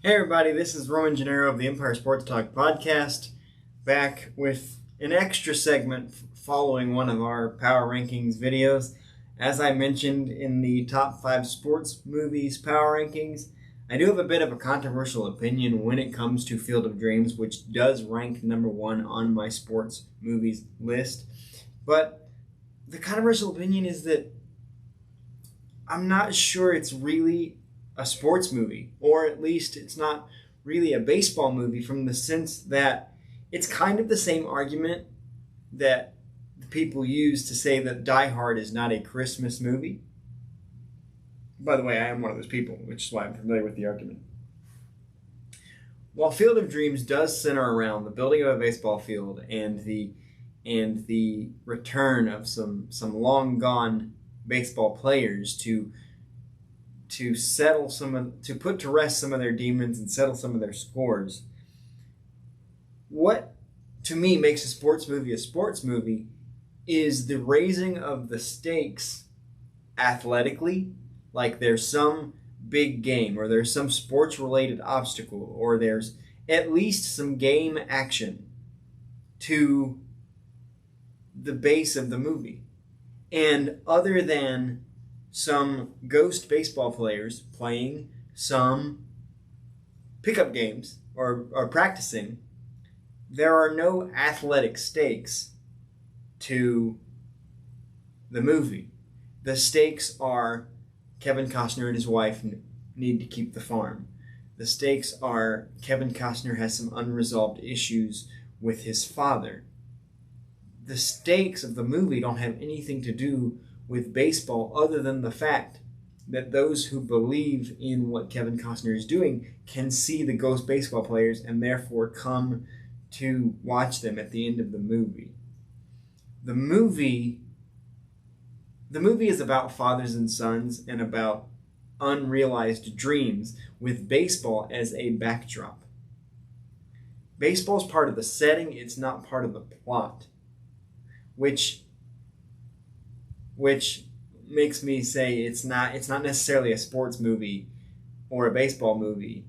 Hey everybody, this is Roman Gennaro of the Empire Sports Talk podcast, back with an extra segment following one of our Power Rankings videos. As I mentioned in the top 5 sports movies Power Rankings, I do have a bit of a controversial opinion when it comes to Field of Dreams, which does rank number 1 on my sports movies list. But the controversial opinion is that I'm not sure it's really a sports movie, or at least it's not really a baseball movie, from the sense that it's kind of the same argument that the people use to say that Die Hard is not a Christmas movie. By the way, I am one of those people, which is why I'm familiar with the argument. While Field of Dreams does center around the building of a baseball field and the return of some long gone baseball players to put to rest some of their demons and settle some of their scores, what to me makes a sports movie is the raising of the stakes athletically, like there's some big game, or there's some sports related obstacle, or there's at least some game action to the base of the movie. And other than some ghost baseball players playing some pickup games or practicing, there are no athletic stakes to the movie. The stakes are Kevin Costner and his wife need to keep the farm. The stakes are Kevin Costner has some unresolved issues with his father. The stakes of the movie don't have anything to do with baseball other than the fact that those who believe in what Kevin Costner is doing can see the ghost baseball players and therefore come to watch them at the end of the movie. The movie is about fathers and sons and about unrealized dreams, with baseball as a backdrop. Baseball's part of the setting, it's not part of the plot, which makes me say it's not necessarily a sports movie or a baseball movie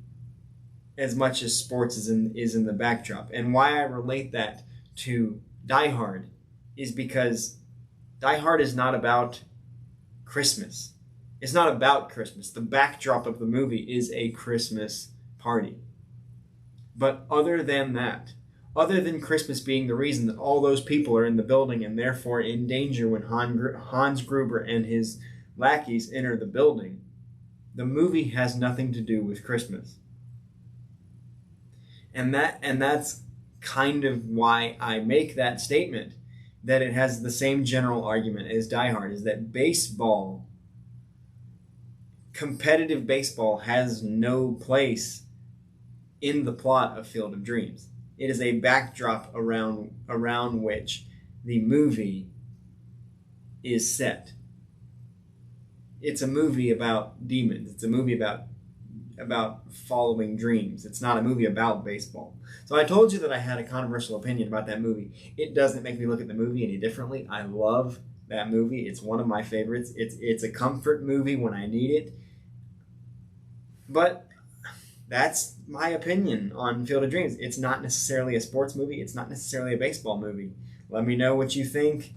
as much as sports is in the backdrop. And why I relate that to Die Hard is because Die Hard is not about Christmas. It's not about Christmas. The backdrop of the movie is a Christmas party. But other than that, other than Christmas being the reason that all those people are in the building and therefore in danger when Hans Gruber and his lackeys enter the building, the movie has nothing to do with Christmas. And that's kind of why I make that statement, that it has the same general argument as Die Hard, is that baseball, competitive baseball, has no place in the plot of Field of Dreams. It is a backdrop around which the movie is set. It's a movie about demons. It's a movie about following dreams. It's not a movie about baseball. So I told you that I had a controversial opinion about that movie. It doesn't make me look at the movie any differently. I love that movie. It's one of my favorites. It's a comfort movie when I need it. But that's my opinion on Field of Dreams. It's not necessarily a sports movie. It's not necessarily a baseball movie. Let me know what you think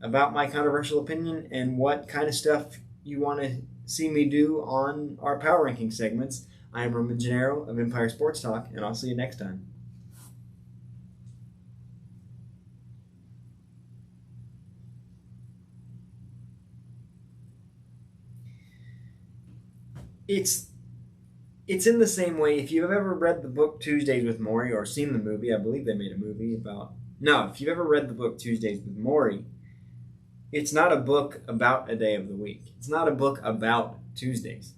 about my controversial opinion and what kind of stuff you want to see me do on our Power Ranking segments. I am Roman Gennaro of Empire Sports Talk, and I'll see you next time. It's in the same way. If you've ever read the book Tuesdays with Morrie, or seen the movie, I believe they made a movie about... No, if you've ever read the book Tuesdays with Morrie, it's not a book about a day of the week. It's not a book about Tuesdays.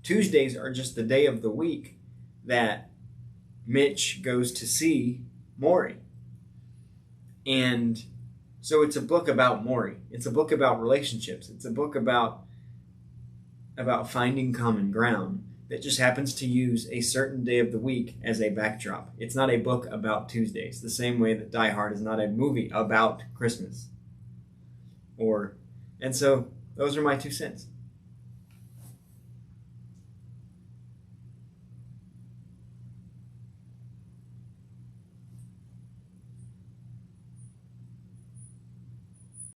Tuesdays are just the day of the week that Mitch goes to see Morrie. And so it's a book about Morrie. It's a book about relationships. It's a book about finding common ground that just happens to use a certain day of the week as a backdrop. It's not a book about Tuesdays, the same way that Die Hard is not a movie about Christmas. And so those are my 2 cents.